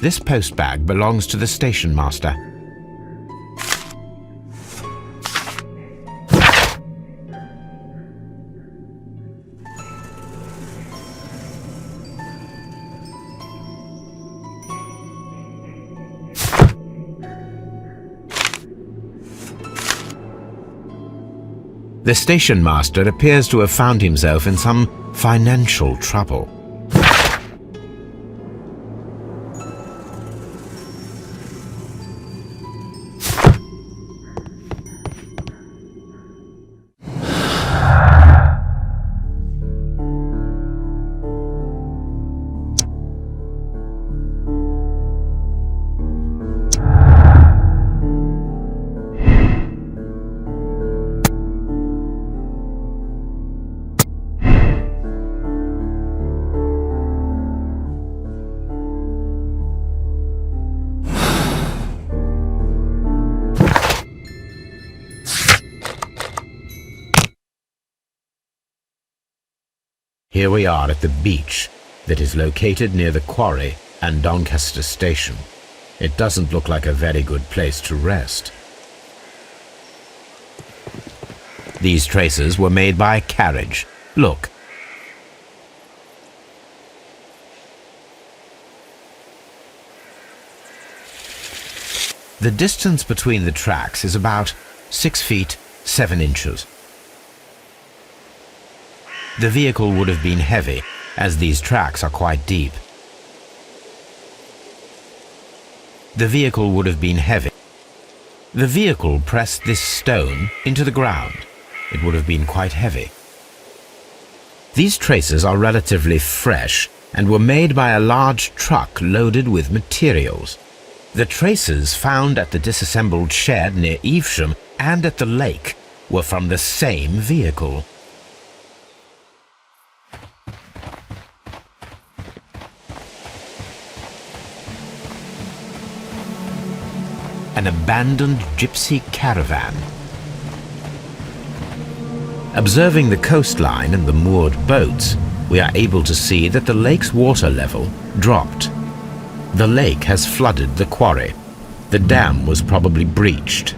This postbag belongs to the station master. The station master appears to have found himself in some financial trouble. Here we are at the beach that is located near the quarry and Doncaster station. It doesn't look like a very good place to rest. These traces were made by a carriage. Look. The distance between the tracks is about 6 feet 7 inches. The vehicle would have been heavy, as these tracks are quite deep. The vehicle would have been heavy. The vehicle pressed this stone into the ground. It would have been quite heavy. These traces are relatively fresh and were made by a large truck loaded with materials. The traces found at the disassembled shed near Evesham and at the lake were from the same vehicle. An abandoned gypsy caravan. Observing the coastline and the moored boats, we are able to see that the lake's water level dropped. The lake has flooded the quarry. The dam was probably breached.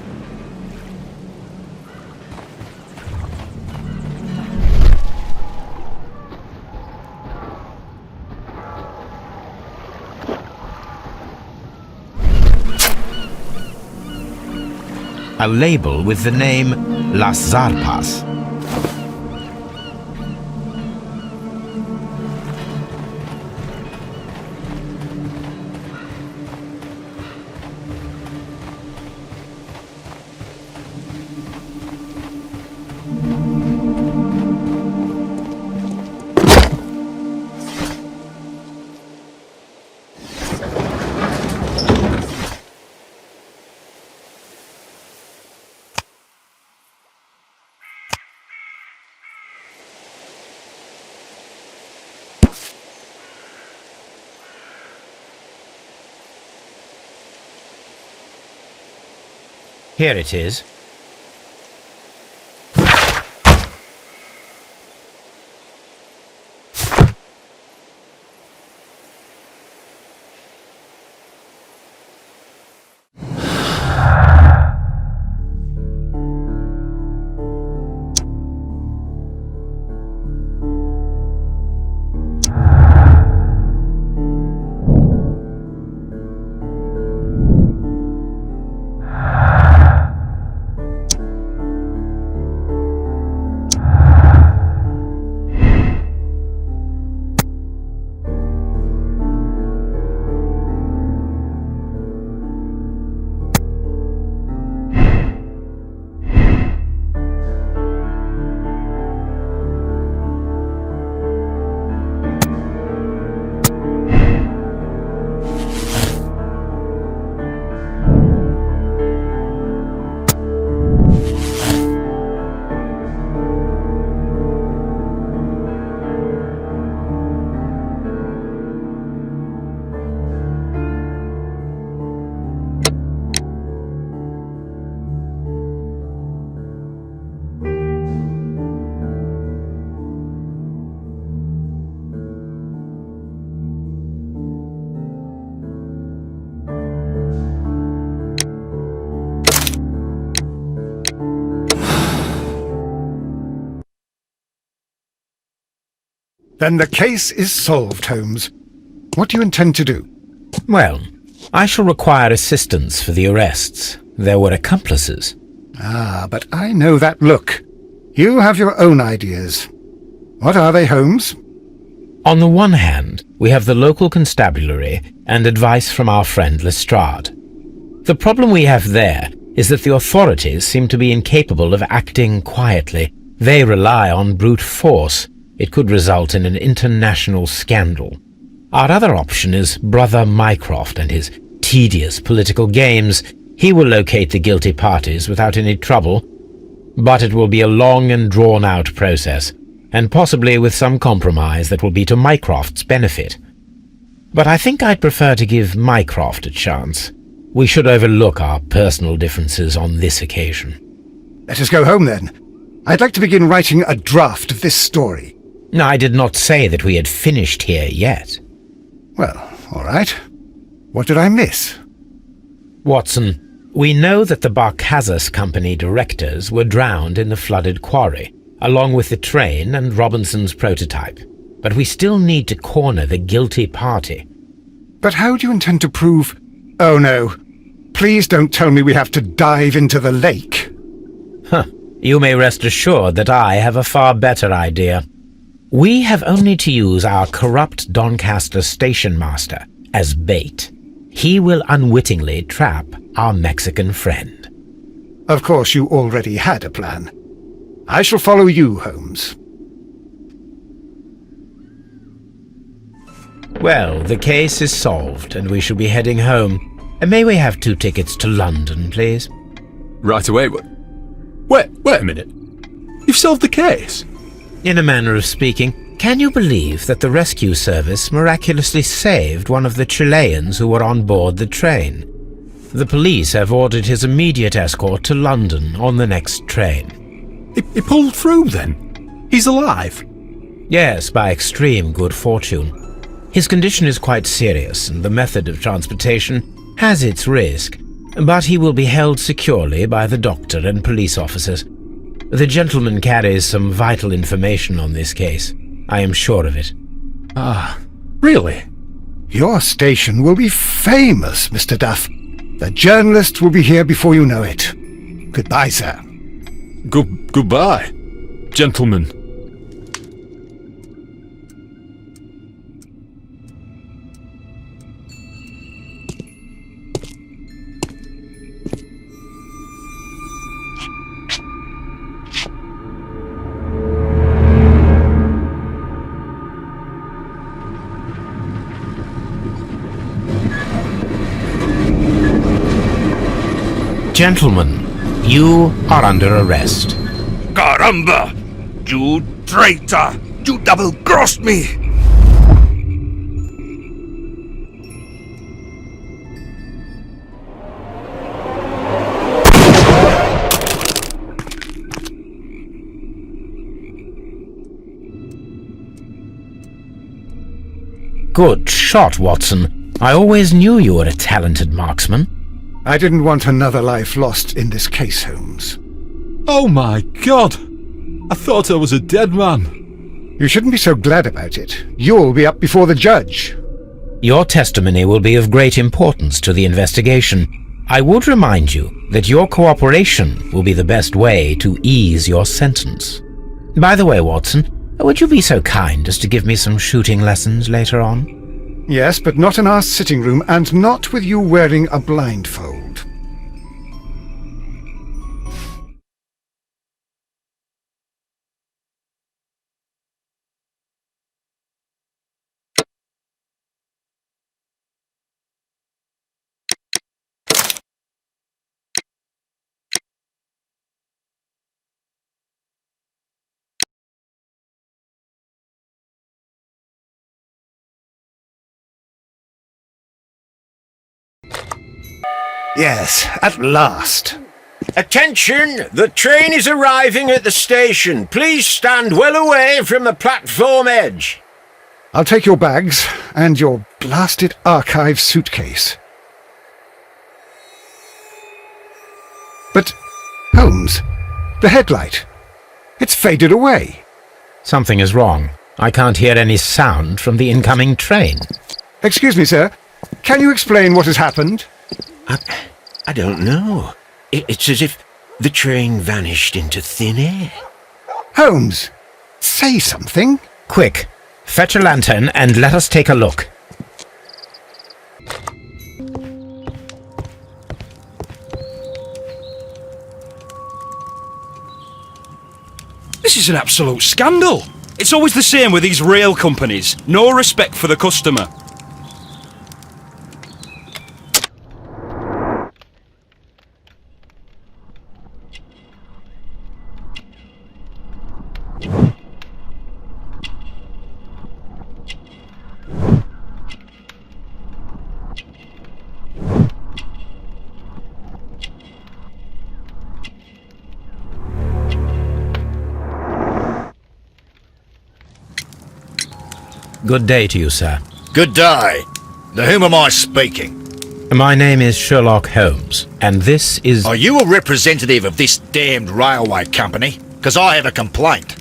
A label with the name Las Zarpas. Here it is. Then the case is solved, Holmes. What do you intend to do? Well, I shall require assistance for the arrests. There were accomplices. Ah, but I know that look. You have your own ideas. What are they, Holmes? On the one hand, we have the local constabulary and advice from our friend Lestrade. The problem we have there is that the authorities seem to be incapable of acting quietly. They rely on brute force. It could result in an international scandal. Our other option is Brother Mycroft and his tedious political games. He will locate the guilty parties without any trouble, but it will be a long and drawn-out process, and possibly with some compromise that will be to Mycroft's benefit. But I think I'd prefer to give Mycroft a chance. We should overlook our personal differences on this occasion. Let us go home, then. I'd like to begin writing a draft of this story. I did not say that we had finished here yet. Well, all right. What did I miss? Watson, we know that the Barkazas Company directors were drowned in the flooded quarry, along with the train and Robinson's prototype. But we still need to corner the guilty party. But how do you intend to prove... Oh no. Please don't tell me we have to dive into the lake. Huh. You may rest assured that I have a far better idea. We have only to use our corrupt Doncaster station master as bait. He will unwittingly trap our Mexican friend. Of course, you already had a plan. I shall follow you, Holmes. Well, the case is solved, and we shall be heading home. May we have 2 tickets to London, please? Right away, Wait a minute. You've solved the case? In a manner of speaking, can you believe that the rescue service miraculously saved one of the Chileans who were on board the train? The police have ordered his immediate escort to London on the next train. He pulled through, then? He's alive? Yes, by extreme good fortune. His condition is quite serious, and the method of transportation has its risk, but he will be held securely by the doctor and police officers. The gentleman carries some vital information on this case. I am sure of it. Ah, really? Your station will be famous, Mr. Duff. The journalists will be here before you know it. Goodbye, sir. Goodbye, gentlemen. Gentlemen, you are under arrest. Caramba! You traitor! You double-crossed me! Good shot, Watson. I always knew you were a talented marksman. I didn't want another life lost in this case, Holmes. Oh my God! I thought I was a dead man. You shouldn't be so glad about it. You'll be up before the judge. Your testimony will be of great importance to the investigation. I would remind you that your cooperation will be the best way to ease your sentence. By the way, Watson, would you be so kind as to give me some shooting lessons later on? Yes, but not in our sitting room, and not with you wearing a blindfold. Yes, at last. Attention! The train is arriving at the station. Please stand well away from the platform edge. I'll take your bags and your blasted archive suitcase. But, Holmes, the headlight. It's faded away. Something is wrong. I can't hear any sound from the incoming train. Excuse me, sir. Can you explain what has happened? I don't know. It's as if the train vanished into thin air. Holmes, say something. Quick, fetch a lantern and let us take a look. This is an absolute scandal. It's always the same with these rail companies. No respect for the customer. Good day to you, sir. Good day. To whom am I speaking? My name is Sherlock Holmes, and this is... Are you a representative of this damned railway company? Because I have a complaint.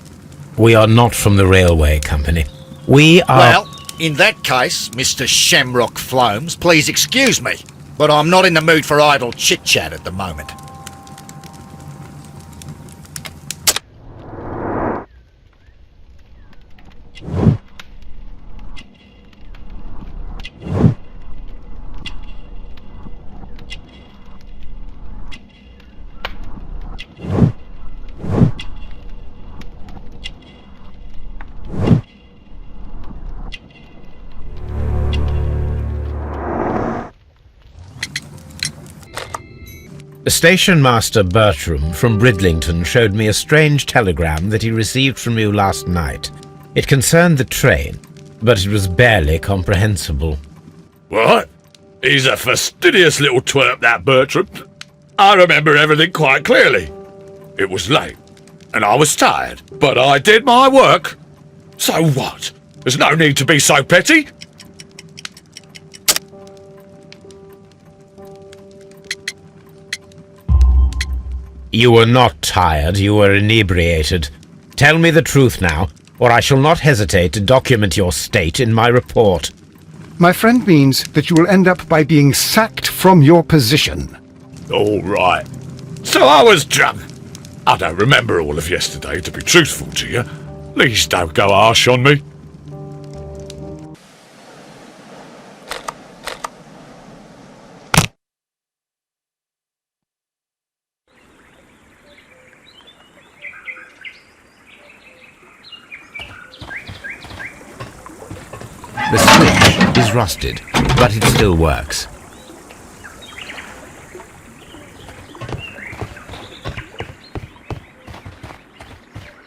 We are not from the railway company. We are... Well, in that case, Mr. Shamrock Flomes, please excuse me, but I'm not in the mood for idle chit-chat at the moment. Station Master Bertram from Bridlington showed me a strange telegram that he received from you last night. It concerned the train, but it was barely comprehensible. What? He's a fastidious little twerp, that Bertram. I remember everything quite clearly. It was late, and I was tired, but I did my work. So what? There's no need to be so petty. You were not tired, you were inebriated. Tell me the truth now, or I shall not hesitate to document your state in my report. My friend means that you will end up by being sacked from your position. All right. So I was drunk. I don't remember all of yesterday, to be truthful to you. Please don't go harsh on me. The switch is rusted, but it still works.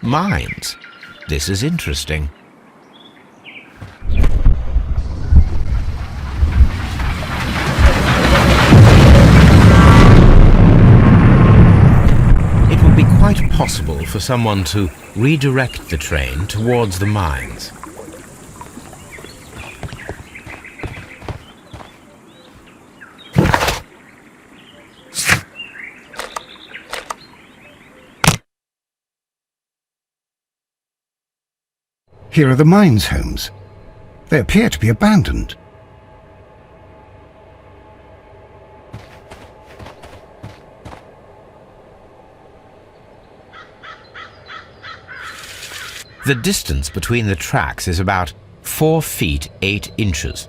Mines. This is interesting. It would be quite possible for someone to redirect the train towards the mines. Here are the mines, Holmes. They appear to be abandoned. The distance between the tracks is about 4 feet 8 inches.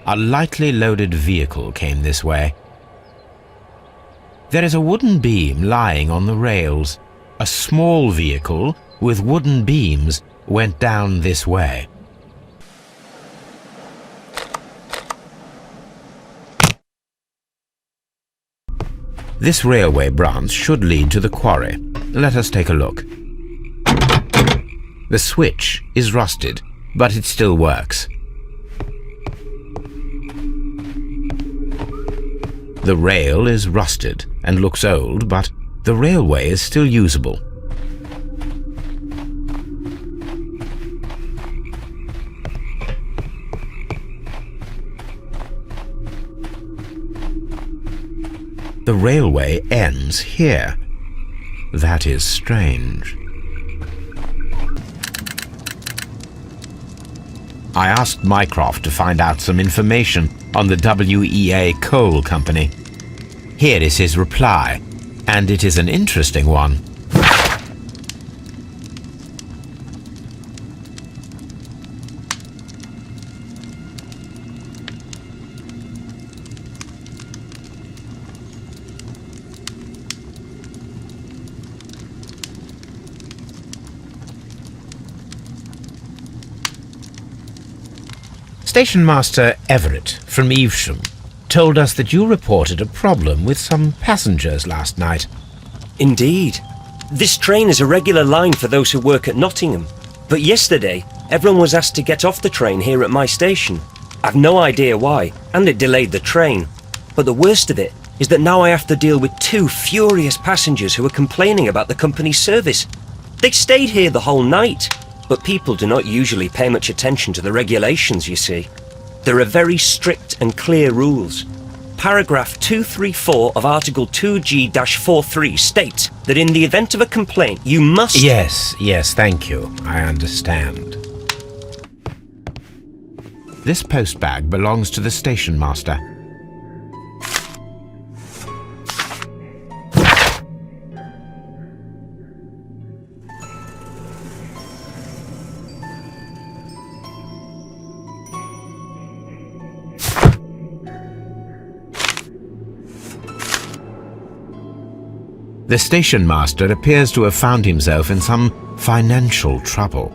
A lightly loaded vehicle came this way. There is a wooden beam lying on the rails. A small vehicle with wooden beams went down this way. This railway branch should lead to the quarry. Let us take a look. The switch is rusted, but it still works. The rail is rusted and looks old, but the railway is still usable. The railway ends here. That is strange. I asked Mycroft to find out some information on the WEA Coal Company. Here is his reply, and it is an interesting one. Station Master Everett from Evesham told us that you reported a problem with some passengers last night. Indeed. This train is a regular line for those who work at Nottingham. But yesterday, everyone was asked to get off the train here at my station. I've no idea why, and it delayed the train. But the worst of it is that now I have to deal with 2 furious passengers who are complaining about the company's service. They stayed here the whole night. But people do not usually pay much attention to the regulations, you see. There are very strict and clear rules. Paragraph 234 of Article 2G-43 states that in the event of a complaint, you must... Yes, thank you. I understand. This postbag belongs to the station master. The station master appears to have found himself in some financial trouble.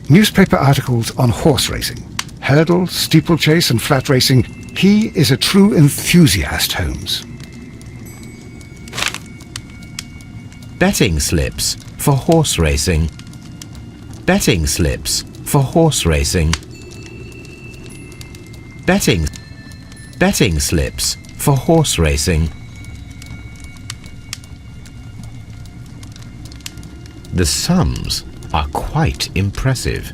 Newspaper articles on horse racing. Hurdle, steeplechase and flat racing. He is a true enthusiast, Holmes. Betting slips for horse racing. Betting slips for horse racing. Betting slips for horse racing. The sums are quite impressive.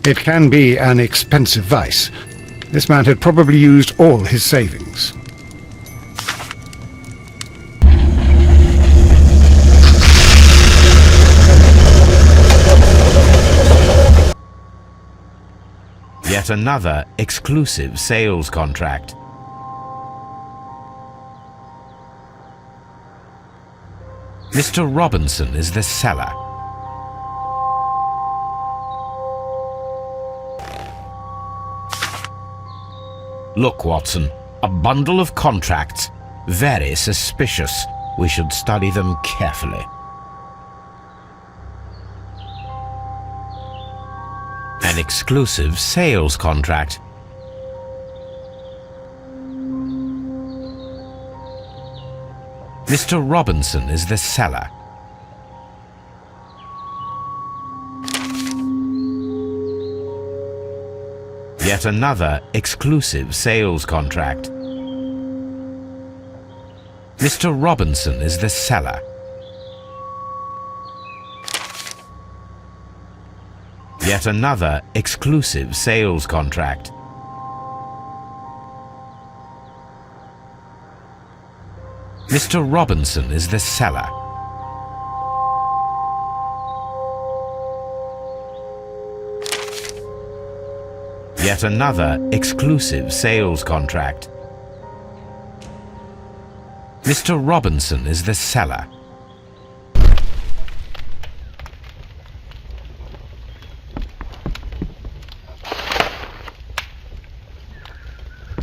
It can be an expensive vice. This man had probably used all his savings. Yet another exclusive sales contract. Mr. Robinson is the seller. Look, Watson, a bundle of contracts. Very suspicious. We should study them carefully. An exclusive sales contract. Mr. Robinson is the seller. Yet another exclusive sales contract. Mr. Robinson is the seller. Yet another exclusive sales contract. Mr. Robinson is the seller. Yet another exclusive sales contract. Mr. Robinson is the seller.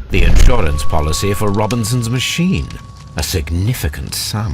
The insurance policy for Robinson's machine. A significant sum.